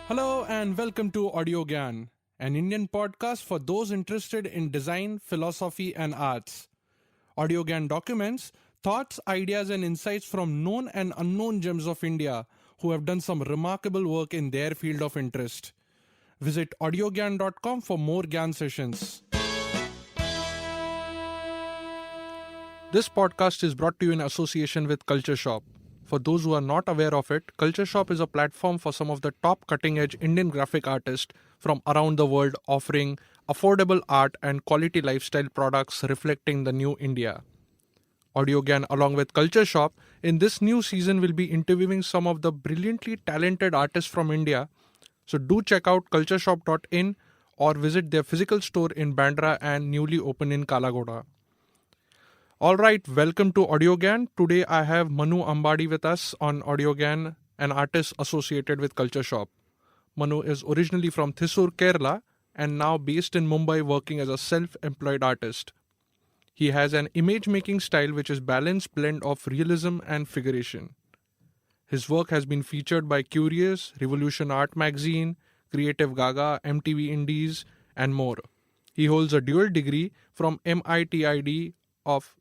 Hello and welcome to Audio Gyan, an Indian podcast for those interested in design, philosophy, and arts. Audio Gyan documents thoughts, ideas, and insights from known and unknown gems of India who have done some remarkable work in their field of interest. Visit audiogyan.com for more Gyan sessions. This podcast is brought to you in association with Culture Shop. For those who are not aware of it, Culture Shop is a platform for some of the top cutting edge Indian graphic artists from around the world offering affordable art and quality lifestyle products reflecting the new India. AudioGyan along with Culture Shop in this new season will be interviewing some of the brilliantly talented artists from India. So do check out cultureshop.in or visit their physical store in Bandra and newly opened in Kalagoda. Alright, welcome to AudioGyan. Today I have Manu Ambadi with us on AudioGyan, an artist associated with Culture Shop. Manu is originally from Thrissur, Kerala and now based in Mumbai working as a self-employed artist. He has an image-making style which is balanced blend of realism and figuration. His work has been featured by Curious, Revolution Art Magazine, Creative Gaga, MTV Indies and more. He holds a dual degree from MITID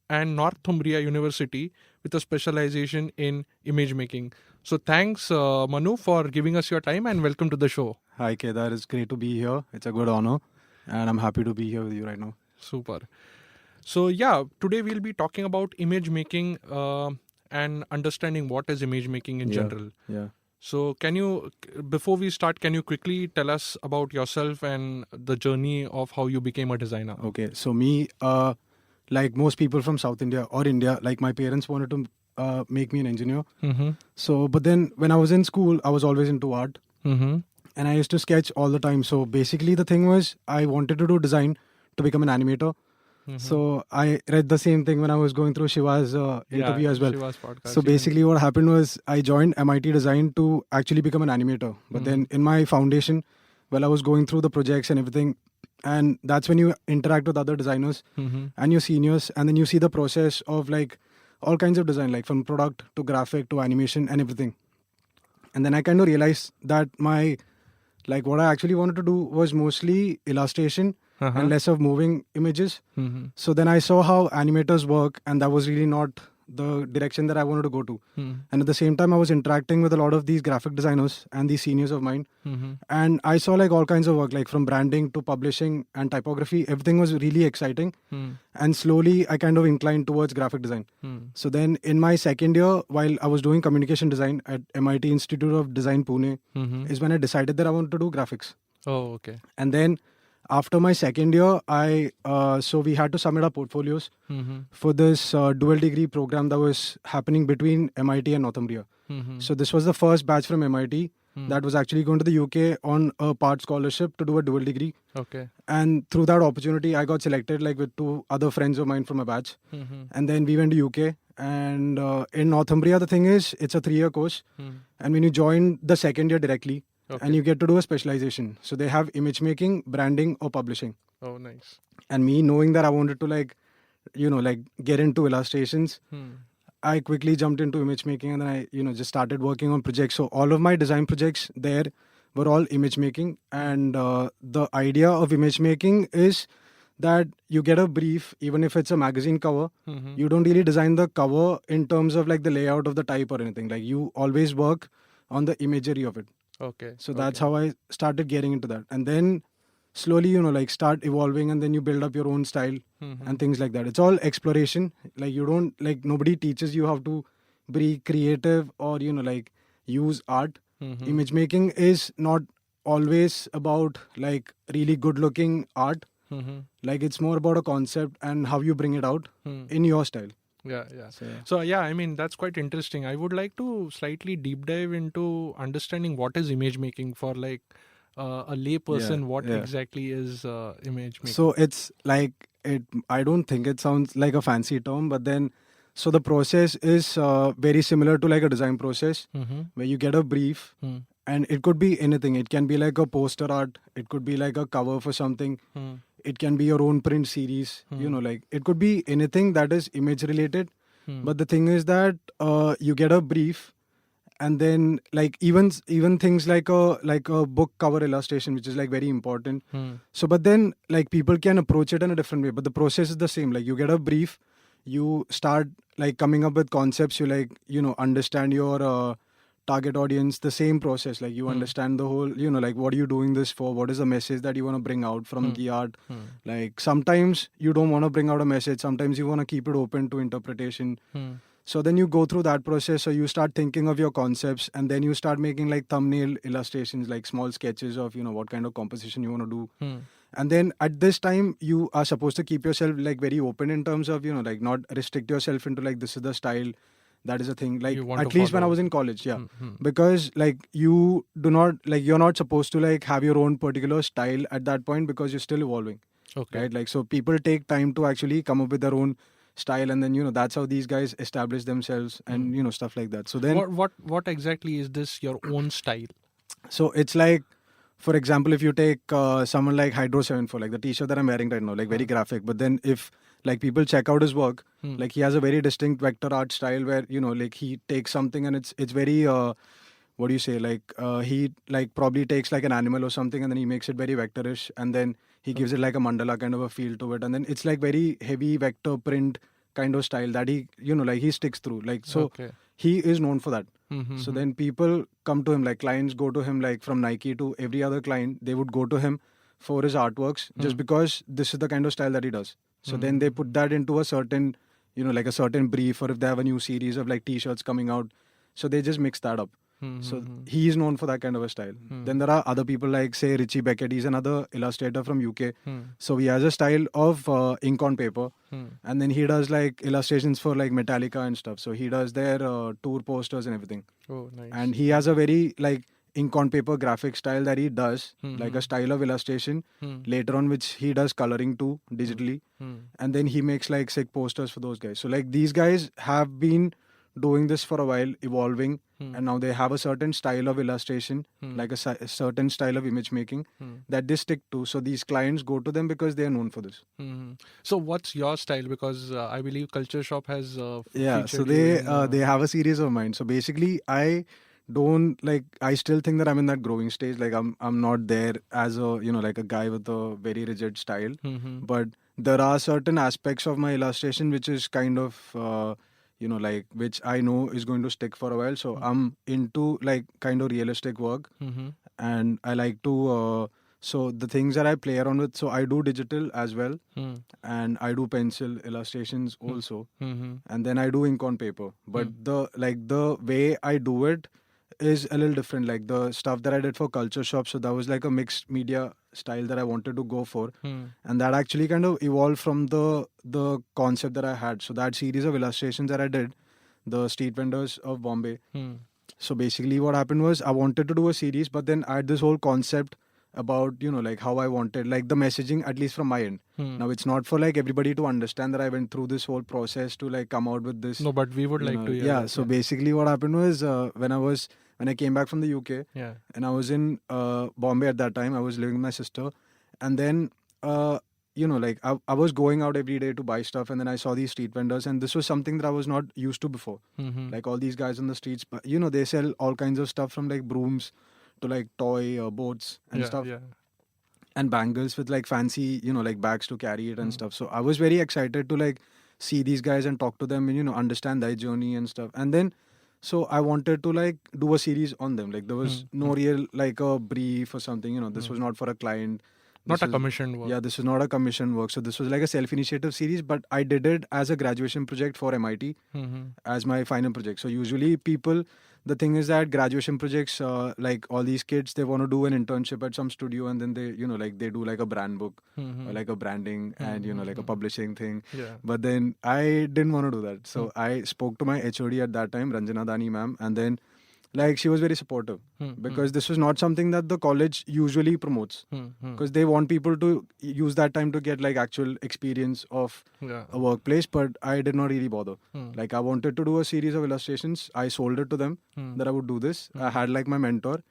and Northumbria University with a specialization in image making. So thanks Manu for giving us your time and welcome to the show. Hi Kedar, it's great to be here. It's a good honor and I'm happy to be here with you right now. Super. So yeah, today we'll be talking about image making and understanding what is image making in general. Yeah. So before we start, can you quickly tell us about yourself and the journey of how you became a designer? Okay, so me, like most people from South India or India, like my parents wanted to make me an engineer. Mm-hmm. So, but then when I was in school, I was always into art. Mm-hmm. And I used to sketch all the time. So basically the thing was I wanted to do design to become an animator. Mm-hmm. So I read the same thing when I was going through Shiva's interview as well. Shiva's podcast. So basically what happened was I joined MIT Design to actually become an animator. But then in my foundation, while I was going through the projects and everything, and that's when you interact with other designers and your seniors, and then you see the process of like all kinds of design, like from product to graphic to animation and everything. And then I kind of realized that what I actually wanted to do was mostly illustration and less of moving images. So then I saw how animators work, and that was really not the direction that I wanted to go to. And at the same time, I was interacting with a lot of these graphic designers and these seniors of mine. And I saw like all kinds of work, like from branding to publishing and typography. Everything was really exciting. And slowly I kind of inclined towards graphic design. So then in my second year, while I was doing communication design at MIT Institute of Design Pune, is when I decided that I wanted to do graphics. Oh, okay. And then after my second year, so we had to submit our portfolios for this dual degree program that was happening between MIT and Northumbria. So this was the first batch from MIT that was actually going to the UK on a part scholarship to do a dual degree. Okay. And through that opportunity, I got selected like with two other friends of mine from a batch. And then we went to UK. And in Northumbria, the thing is, it's a 3-year course. And when you join the second year directly, and you get to do a specialization. So they have image making, branding or publishing. Oh, nice. And me knowing that I wanted to get into illustrations, I quickly jumped into image making, and then I, just started working on projects. So all of my design projects there were all image making. And the idea of image making is that you get a brief, even if it's a magazine cover, you don't really design the cover in terms of like the layout of the type or anything. Like you always work on the imagery of it. Okay. So that's how I started getting into that. And then slowly, start evolving, and then you build up your own style and things like that. It's all exploration. Like nobody teaches you how to be creative or, use art. Image making is not always about like really good looking art. Like it's more about a concept and how you bring it out in your style. Yeah. So I mean, that's quite interesting. I would like to slightly deep dive into understanding what is image making for like a lay person. What exactly is image making? So it's like I don't think it sounds like a fancy term, but then so the process is very similar to like a design process where you get a brief. And it could be anything. It can be like a poster art. It could be like a cover for something. It can be your own print series. It could be anything that is image related. But the thing is that you get a brief and then like even things like a book cover illustration, which is like very important. So but then like people can approach it in a different way, but the process is the same. Like you get a brief, you start like coming up with concepts, you like understand your target audience, the same process. Like you understand the whole, like what are you doing this for, what is the message that you want to bring out from the art. Like sometimes you don't want to bring out a message, sometimes you want to keep it open to interpretation. So then you go through that process. So you start thinking of your concepts, and then you start making like thumbnail illustrations, like small sketches of what kind of composition you want to do. And then at this time you are supposed to keep yourself like very open in terms of like not restrict yourself into like this is the style, that is a thing. Like at least when I was in college, because like you do not like you're not supposed to like have your own particular style at that point, because you're still evolving. Okay. Right? Like so people take time to actually come up with their own style, and then that's how these guys establish themselves, and stuff like that. So then what exactly is this your own style? so it's like, for example, if you take someone like Hydro 74, like the t-shirt that I'm wearing right now, like very graphic, but then if like people check out his work, like he has a very distinct vector art style where like he takes something and it's very what do you say, like he like probably takes like an animal or something, and then he makes it very vectorish, and then he gives it like a mandala kind of a feel to it, and then it's like very heavy vector print kind of style that he like he sticks through, like so he is known for that. So then people come to him, like clients go to him, like from Nike to every other client, they would go to him for his artworks just because this is the kind of style that he does. So then they put that into a certain like a certain brief, or if they have a new series of like t-shirts coming out, so they just mix that up. So he is known for that kind of a style. Then there are other people like say Richie Beckett. He's another illustrator from UK. So he has a style of ink on paper, and then he does like illustrations for like Metallica and stuff. So he does their tour posters and everything. Oh, nice. And he has a very like ink on paper graphic style that he does, like a style of illustration later on, which he does coloring too digitally, and then he makes like sick posters for those guys. So like these guys have been doing this for a while, evolving, and now they have a certain style of illustration, like a certain style of image making that they stick to. So these clients go to them because they are known for this. So what's your style? Because I believe Culture Shop has So featured they you in, they have a series of mine. So basically I don't like, I still think that I'm in that growing stage. Like I'm not there as a like a guy with a very rigid style, but there are certain aspects of my illustration which is kind of like which I know is going to stick for a while. So I'm into like kind of realistic work, and I like to so the things that I play around with, so I do digital as well, and I do pencil illustrations also, and then I do ink on paper. But the way I do it is a little different. Like the stuff that I did for Culture Shop, so that was like a mixed media style that I wanted to go for, and that actually kind of evolved from the concept that I had. So that series of illustrations that I did, the street vendors of Bombay. So basically what happened was I wanted to do a series, but then I had this whole concept about like how I wanted like the messaging, at least from my end. Now it's not for like everybody to understand that I went through this whole process to like come out with this. No, but we would like to hear that, So basically what happened was when I came back from the UK, and I was in Bombay at that time. I was living with my sister, and then like I was going out every day to buy stuff, and then I saw these street vendors, and this was something that I was not used to before. Like all these guys on the streets, but they sell all kinds of stuff, from like brooms to like toy boats and stuff, and bangles with like fancy like bags to carry it and stuff. So I was very excited to like see these guys and talk to them and understand their journey and stuff. And then so I wanted to like do a series on them. Like there was no real like a brief or something. This was not for a client. Not a commissioned work. Yeah, this was not a commissioned work. So this was like a self-initiative series, but I did it as a graduation project for MIT as my final project. So usually people, the thing is that graduation projects, like all these kids, they want to do an internship at some studio, and then they, like they do like a brand book or like a branding and, like a publishing thing. But then I didn't want to do that. So I spoke to my HOD at that time, Ranjana Dani ma'am, and then like she was very supportive because this was not something that the college usually promotes, because they want people to use that time to get like actual experience of a workplace. But I did not really bother. Like I wanted to do a series of illustrations. I sold it to them that I would do this. I had like my mentor,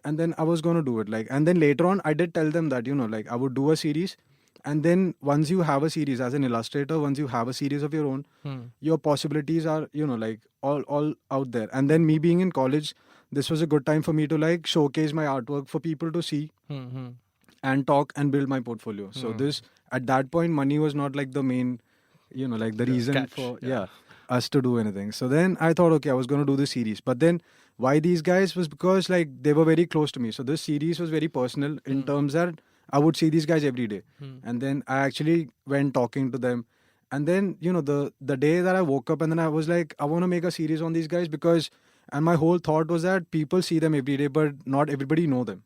and then I was going to do it. Like, and then later on I did tell them that like I would do a series, And then once you have a series as an illustrator, once you have a series of your own, your possibilities are, like all out there. And then me being in college, this was a good time for me to like showcase my artwork for people to see and talk and build my portfolio. So this, at that point, money was not like the main, like the reason catch, for yeah. us to do anything. So then I thought, okay, I was going to do this series. But then why these guys was because like they were very close to me. So this series was very personal in terms that I would see these guys every day. And then I actually went talking to them. And then, the day that I woke up and then I was like, I want to make a series on these guys because, and my whole thought was that people see them every day, but not everybody know them.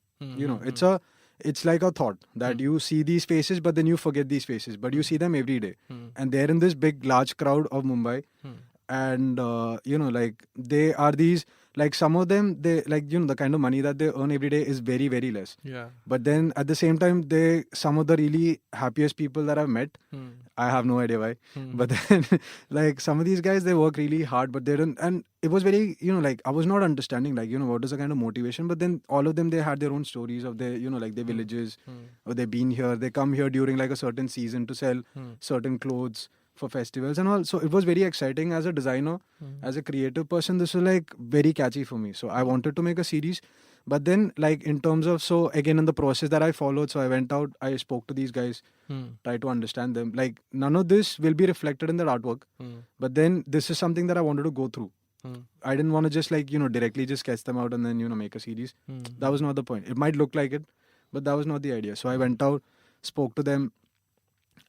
It's like a thought that you see these faces, but then you forget these faces, but you see them every day. And they're in this big, large crowd of Mumbai. And, like they are these, like some of them, they like, the kind of money that they earn every day is very, very less. Yeah. But then at the same time, some of the really happiest people that I've met, I have no idea why. But then like some of these guys, they work really hard, but they don't. And it was very, like I was not understanding like, what is the kind of motivation. But then all of them, they had their own stories of their, like their villages, or they've been here. They come here during like a certain season to sell certain clothes for festivals and all. So it was very exciting as a designer, as a creative person. This was like very catchy for me. So I wanted to make a series. But then like in terms of, so again in the process that I followed, so I went out, I spoke to these guys, tried to understand them. Like none of this will be reflected in their artwork. But then this is something that I wanted to go through. I didn't want to just like, directly just sketch them out and then, make a series. That was not the point. It might look like it, but that was not the idea. So I went out, spoke to them.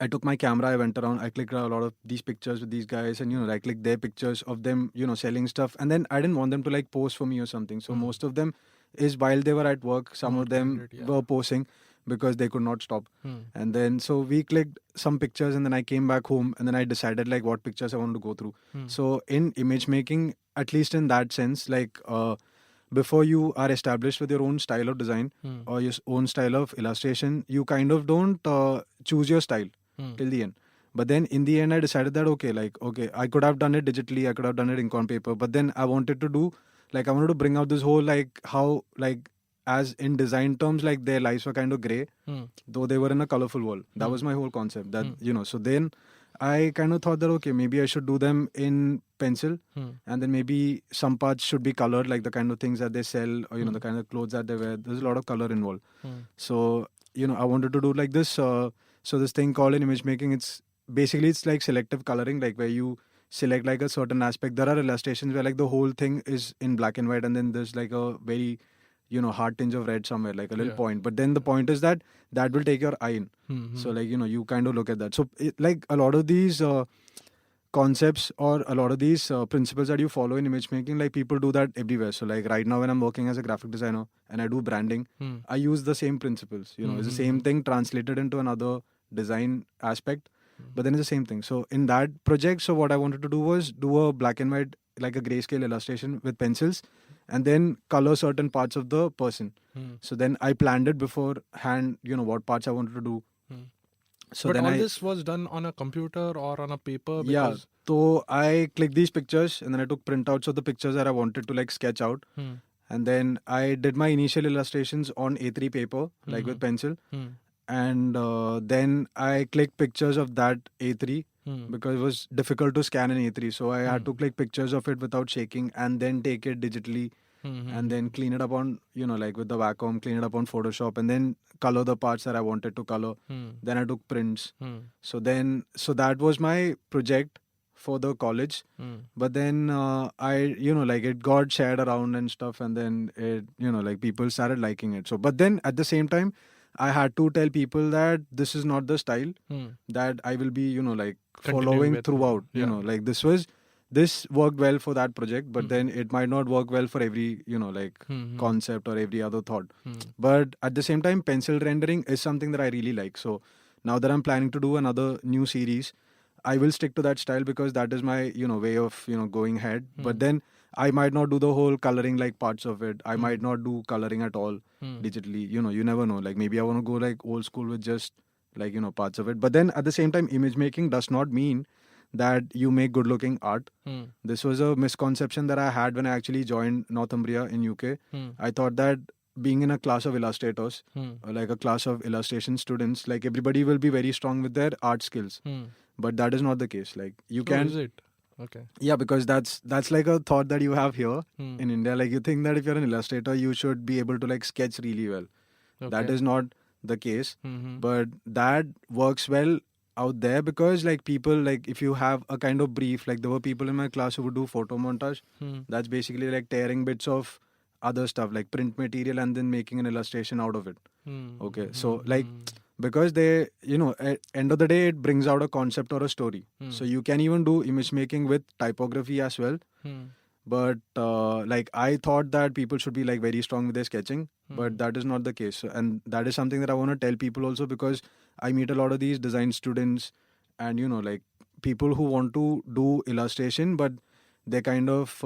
I took my camera, I went around, I clicked a lot of these pictures with these guys and, I clicked their pictures of them, selling stuff. And then I didn't want them to like pose for me or something. So most of them is while they were at work, some of them were posing because they could not stop. And then, so we clicked some pictures and then I came back home and then I decided like what pictures I wanted to go through. So in image making, at least in that sense, like, before you are established with your own style of design or your own style of illustration, you kind of don't choose your style till the end. But then in the end, I decided that, okay, I could have done it digitally, I could have done it ink on paper, but then I wanted to do, like, I wanted to bring out this whole, like, how, like, as in design terms, like, their lives were kind of grey, though they were in a colorful world. That was my whole concept, that, so then I kind of thought that, okay, maybe I should do them in pencil, and then maybe some parts should be colored, like the kind of things that they sell, or, the kind of clothes that they wear. There's a lot of color involved. So, I wanted to do like this. So this thing called in image making, it's like selective coloring, like where you select like a certain aspect. There are illustrations where like the whole thing is in black and white, and then there's like a very, hard tinge of red somewhere, like a little point. But then the point is that will take your eye in. So like, you kind of look at that. So like a lot of these concepts or a lot of these principles that you follow in image making, like people do that everywhere. So like right now when I'm working as a graphic designer and I do branding, I use the same principles. It's the same thing translated into another design aspect, but then it's the same thing. So in that project, so what I wanted to do was do a black and white, like a grayscale illustration with pencils, and then color certain parts of the person. So then I planned it beforehand, what parts I wanted to do. So but then all this was done on a computer or on a paper? Yeah, so I clicked these pictures and then I took printouts of the pictures that I wanted to like sketch out. And then I did my initial illustrations on A3 paper, like with pencil. And then I clicked pictures of that A3 because it was difficult to scan in A3. So I had to click pictures of it without shaking and then take it digitally and then clean it up on, like with the Wacom, clean it up on Photoshop and then color the parts that I wanted to color. Then I took prints. So that was my project for the college. But then I, like it got shared around and stuff, and then it, like people started liking it. So, but then at the same time, I had to tell people that this is not the style that I will be, like following throughout. Like this worked well for that project, but then it might not work well for every, like concept or every other thought. But at the same time, pencil rendering is something that I really like. So now that I'm planning to do another new series, I will stick to that style because that is my, way of, going ahead. But then I might not do the whole coloring like parts of it. I might not do coloring at all digitally. You never know. Like maybe I want to go like old school with just like, parts of it. But then at the same time, image making does not mean that you make good looking art. This was a misconception that I had when I actually joined Northumbria in UK. I thought that being in a class of illustrators, or like a class of illustration students, like everybody will be very strong with their art skills. But that is not the case. Like you Oh, can, is it? Okay. yeah, because that's like a thought that you have here Hmm. in India. Like you think that if you're an illustrator, you should be able to like sketch really well. That Okay. is not the case. Mm-hmm. But that works well out there because like people, like if you have a kind of brief, like there were people in my class who would do photo montage. That's basically like tearing bits of other stuff like print material and then making an illustration out of it. Okay, so like because they, you know, at end of the day it brings out a concept or a story. So you can even do image making with typography as well. But like I thought that people should be like very strong with their sketching, but that is not the case. And that is something that I want to tell people also, because I meet a lot of these design students and, you know, like people who want to do illustration, but they're kind of,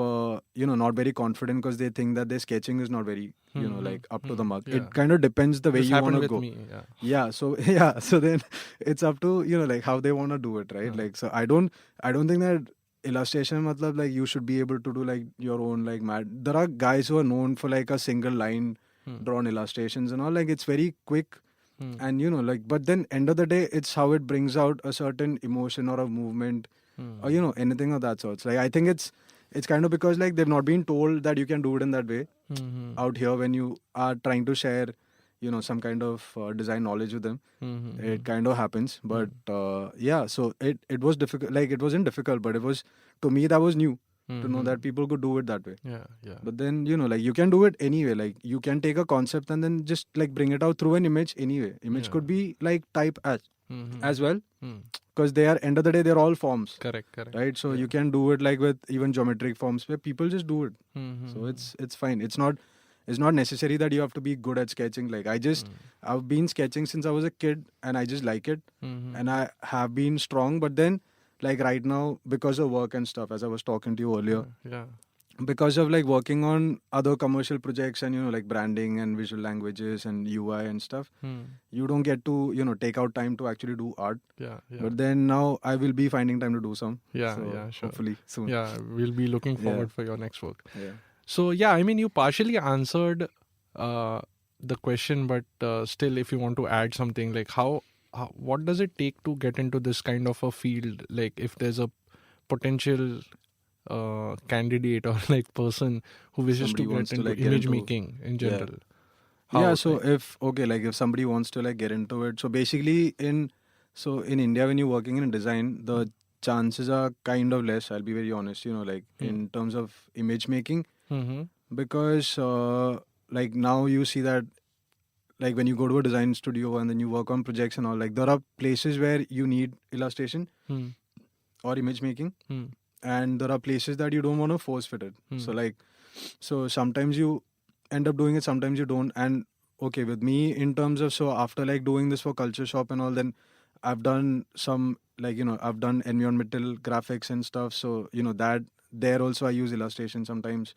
you know, not very confident because they think that their sketching is not very, you know, like up to the mark. Yeah. It kind of depends the way This you want happened to with go. me. Yeah. Yeah, so yeah, so then it's up to, you know, like how they want to do it, right? Like, so I don't think that illustration matlab like you should be able to do like your own like mad. There are guys who are known for like a single line drawn illustrations and all, like it's very quick. And you know, like, but then end of the day it's how it brings out a certain emotion or a movement or, you know, anything of that sort. Like I think it's kind of because like they've not been told that you can do it in that way out here when you are trying to share, you know, some kind of design knowledge with them. It kind of happens. But yeah, so it was difficult. Like it wasn't difficult, but it was, to me, that was new to know that people could do it that way. Yeah. Yeah. But then, you know, like you can do it anyway. Like you can take a concept and then just like bring it out through an image anyway. Image could be like type as well, because they are, end of the day, they're all forms. Correct. Right, so you can do it like with even geometric forms where people just do it. So it's fine. It's not necessary that you have to be good at sketching. Like I've been sketching since I was a kid and I just like it, and I have been strong. But then like right now, because of work and stuff, as I was talking to you earlier, Yeah. because of like working on other commercial projects and, you know, like branding and visual languages and UI and stuff, you don't get to, you know, take out time to actually do art. Yeah. But then now I will be finding time to do some. Yeah. So Yeah. Sure. hopefully soon. Yeah. We'll be looking Yeah. forward for your next work. Yeah. So yeah, I mean, you partially answered the question, but still, if you want to add something, like how what does it take to get into this kind of a field? Like, if there's a potential candidate or like person who wishes Somebody to wants get to, into like, get image into- making in general. Yeah, so if somebody wants to like get into it, so basically in India, when you're working in design, the chances are kind of less, I'll be very honest, you know, like in terms of image making, because like now you see that like when you go to a design studio and then you work on projects and all, like there are places where you need illustration or image making, and there are places that you don't want to force fit it. So sometimes you end up doing it, sometimes you don't. And okay, with me in terms of, so after like doing this for Culture Shop and all, then I've done some, like, you know, I've done environmental graphics and stuff, so you know that there also I use illustration sometimes.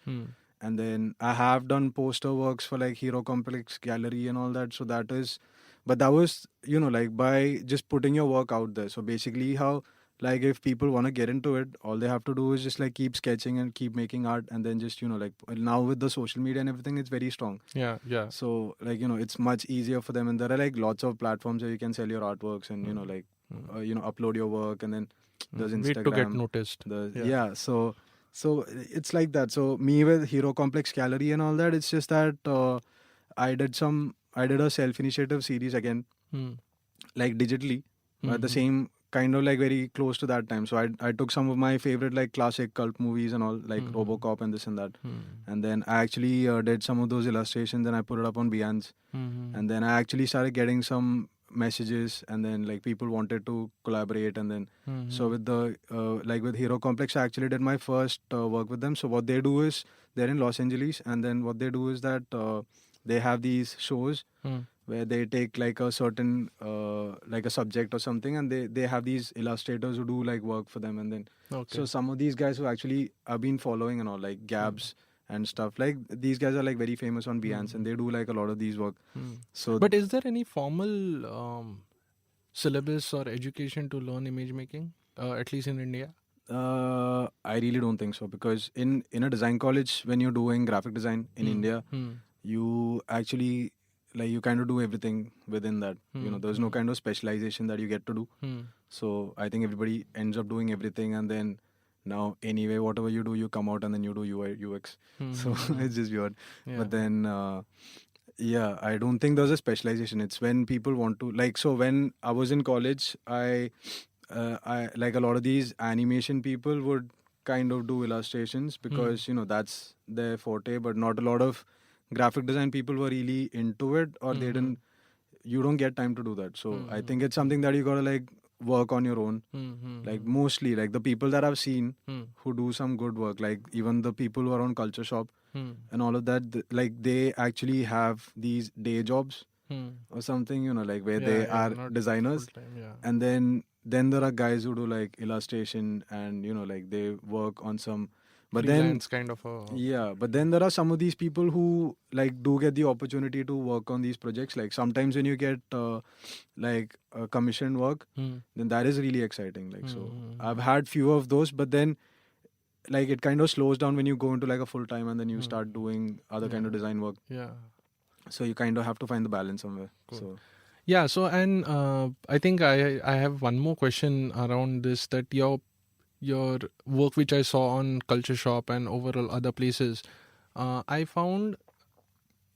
And then I have done poster works for like Hero Complex Gallery and all that, so that is, but that was, you know, like by just putting your work out there. So basically how, like if people want to get into it, all they have to do is just like keep sketching and keep making art, and then just, you know, like now with the social media and everything, it's very strong. Yeah. So like, you know, it's much easier for them, and there are like lots of platforms where you can sell your artworks and, you know, like you know, upload your work, and then there's Instagram. Wait to get noticed. So it's like that. So me with Hero Complex Gallery and all that, it's just that I did a self-initiative series again, like digitally, at the same kind of like very close to that time. So I took some of my favorite like classic cult movies and all, like RoboCop and this and that, and then I actually did some of those illustrations and I put it up on Behance, and then I actually started getting some messages, and then like people wanted to collaborate, and then so with the like with Hero Complex, I actually did my first work with them. So what they do is, they're in Los Angeles, and then what they do is that they have these shows where they take like a certain like a subject or something, and they have these illustrators who do like work for them. And then so some of these guys who actually I've been following and all, like Gabs and stuff, like these guys are like very famous on Behance, and they do like a lot of these work. So But is there any formal syllabus or education to learn image making, at least in India? I really don't think so, because in a design college, when you're doing graphic design in India, you actually like you kind of do everything within that. You know, there's no kind of specialization that you get to do. So I think everybody ends up doing everything, and then now anyway, whatever you do, you come out and then you do UI UX. So it's just weird. But then yeah, I don't think there's a specialization. It's when people want to like. So when I was in college, I like a lot of these animation people would kind of do illustrations because you know that's their forte, but not a lot of graphic design people were really into it, or they didn't. You don't get time to do that. So I think it's something that you gotta like work on your own. Like mostly like the people that I've seen who do some good work, like even the people who are on Culture Shop and all of that, like they actually have these day jobs or something, you know, like where they are designers, and then there are guys who do like illustration and you know like they work on some, but freelance kind of a yeah, but then there are some of these people who like do get the opportunity to work on these projects. Like sometimes when you get like commissioned work, then that is really exciting. Like so I've had few of those, but then like it kind of slows down when you go into like a full time and then you start doing other kind of design work. yeah. So you kind of have to find the balance somewhere. Cool. So Yeah, so and I think I have one more question around this, that your work which I saw on Culture Shop and overall other places, I found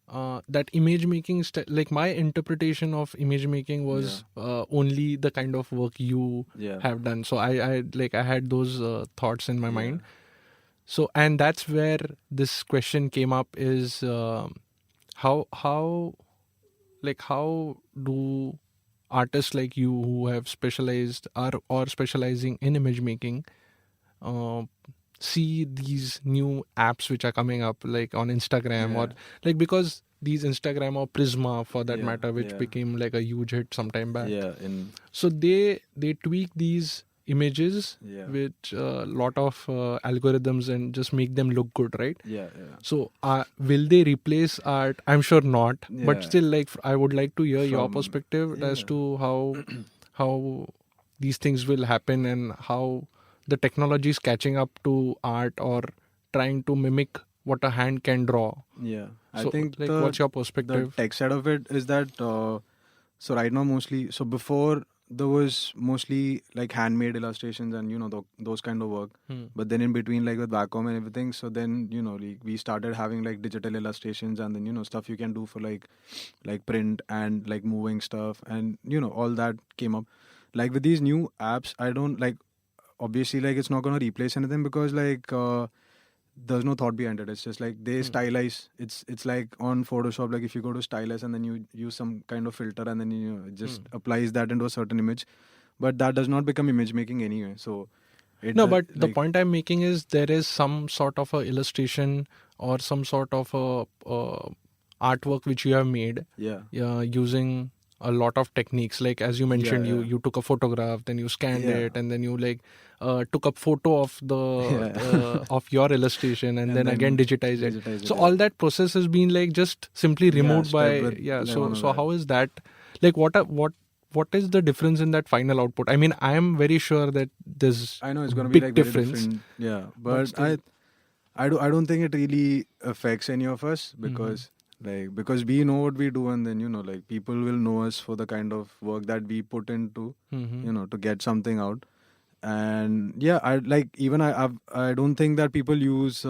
that image making like my interpretation of image making was only the kind of work you have done. So I had those thoughts in my mind. So and that's where this question came up is how do artists like you who have specialized or specializing in image making see these new apps which are coming up like on Instagram or like, because these Instagram or Prisma for that matter, which became like a huge hit sometime back. So they tweak these images with a lot of algorithms and just make them look good, right? So will they replace art? I'm sure not, but still, like I would like to hear your perspective as to how these things will happen and how the technology is catching up to art or trying to mimic what a hand can draw. I think like what's your perspective? The tech side of it is that so right now mostly, so before there was mostly like handmade illustrations and you know those kind of work, but then in between like with Wacom and everything, so then you know like, we started having like digital illustrations and then you know stuff you can do for like print and like moving stuff, and you know all that came up. Like with these new apps, I don't like, obviously like it's not going to replace anything because like there's no thought behind it. It's just like they stylize. It's like on Photoshop, like if you go to stylize and then you use some kind of filter and then you know, it just applies that into a certain image, but that does not become image making anyway. So but the point I'm making is there is some sort of a illustration or some sort of a artwork which you have made using a lot of techniques, like as you mentioned, you took a photograph, then you scanned it, and then you like took a photo of the of your illustration and then again digitize it. So all that process has been like just simply removed by so how is that, like what is the difference in that final output? I mean, I am very sure that there's I know it's going to big be like difference. But I don't think it really affects any of us because because we know what we do, and then you know like people will know us for the kind of work that we put into you know to get something out. And I like, even I don't think that people use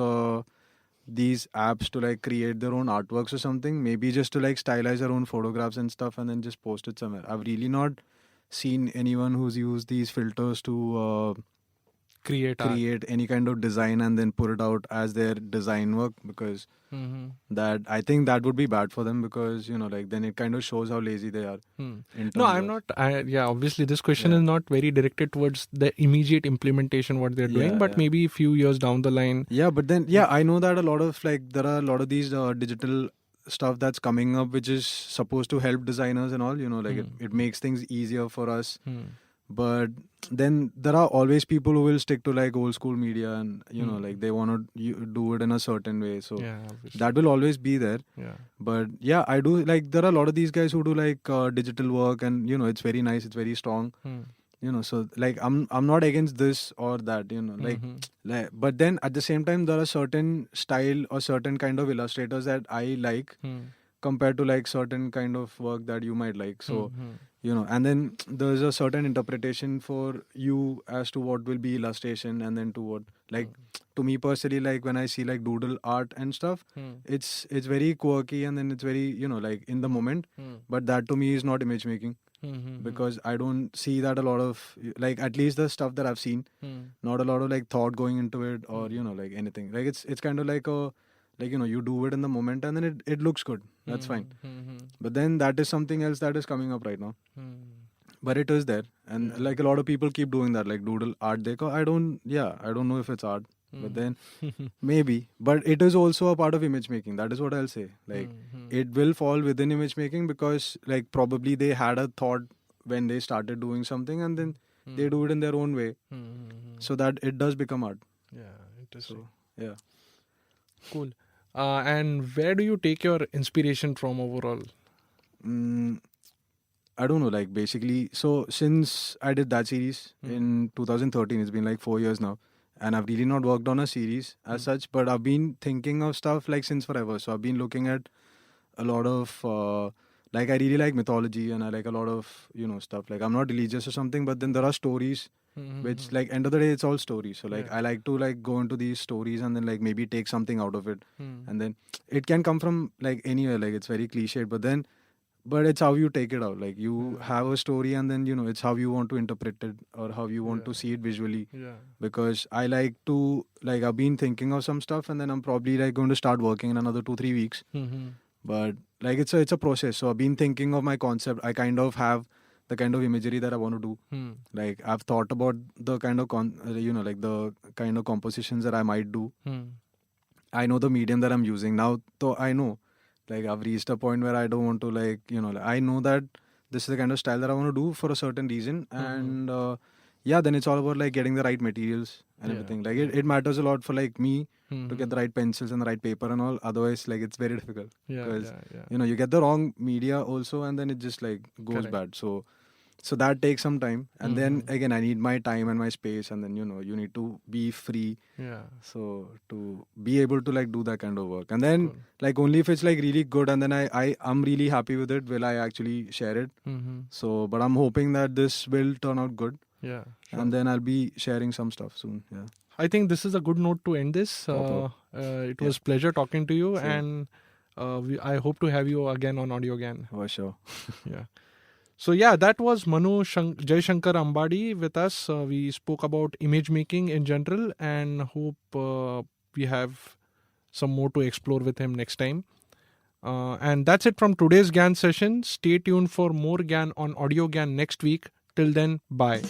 these apps to like create their own artworks or something, maybe just to like stylize their own photographs and stuff and then just post it somewhere. I've really not seen anyone who's used these filters to create any kind of design and then put it out as their design work, because that I think that would be bad for them, because you know like then it kind of shows how lazy they are. No, I'm not. Obviously this question is not very directed towards the immediate implementation what they're doing, but maybe a few years down the line. But then I know that a lot of like there are a lot of these digital stuff that's coming up which is supposed to help designers and all, you know, like it makes things easier for us. But then there are always people who will stick to like old school media and you know like they want to do it in a certain way, so that will always be there. But I do like there are a lot of these guys who do like digital work, and you know it's very nice, it's very strong. you know, so like I'm not against this or that, you know, like but then at the same time there are certain style or certain kind of illustrators that I like compared to like certain kind of work that you might like. So you know, and then there's a certain interpretation for you as to what will be illustration, and then to what, like to me personally, like when I see like doodle art and stuff, it's very quirky, and then it's very, you know, like in the moment, but that to me is not image making, because I don't see that a lot of, like, at least the stuff that I've seen, not a lot of like thought going into it, or you know, like anything. Like it's kind of like a, like, you know, you do it in the moment and then it looks good. That's fine. But then that is something else that is coming up right now. But it is there, and like a lot of people keep doing that, like doodle art. I don't know if it's art, but then maybe. But it is also a part of image making. That is what I'll say. Like it will fall within image making, because like probably they had a thought when they started doing something, and then they do it in their own way, so that it does become art. Yeah, interesting. So, yeah. Cool. And where do you take your inspiration from overall? I don't know, like basically, so since I did that series in 2013, it's been like 4 years now, and I've really not worked on a series as such, but I've been thinking of stuff like since forever. So I've been looking at a lot of, like I really like mythology, and I like a lot of, you know, stuff. Like I'm not religious or something, but then there are stories which, like, end of the day, it's all stories. So like I like to like go into these stories and then like maybe take something out of it, and then it can come from like anywhere. Like it's very cliched, but it's how you take it out. Like you have a story, and then, you know, it's how you want to interpret it, or how you want to see it visually. Because I like to, like, I've been thinking of some stuff, and then I'm probably like going to start working in another 2-3 weeks. But like it's a process. So I've been thinking of my concept. I kind of have the kind of imagery that I want to do. Like I've thought about the kind of you know, like the kind of compositions that I might do. I know the medium that I'm using now, so I know, like I've reached a point where I don't want to, like, you know, like, I know that this is the kind of style that I want to do for a certain reason, and then it's all about like getting the right materials and everything. Like it matters a lot for like me to get the right pencils and the right paper and all. Otherwise, like it's very difficult, because you know, you get the wrong media also, and then it just like goes bad. So that takes some time, and then again I need my time and my space, and then, you know, you need to be free. So to be able to like do that kind of work, and then like only if it's like really good, and then I'm really happy with it, will I actually share it. So, but I'm hoping that this will turn out good. And then I'll be sharing some stuff soon. I think this is a good note to end this. It was pleasure talking to you, and I hope to have you again on Audio Gyan. For sure. So yeah, that was Manu Jaishankar Ambadi with us. We spoke about image making in general, and hope we have some more to explore with him next time. And that's it from today's Gyan session. Stay tuned for more Gyan on Audio Gyan next week. Till then, bye.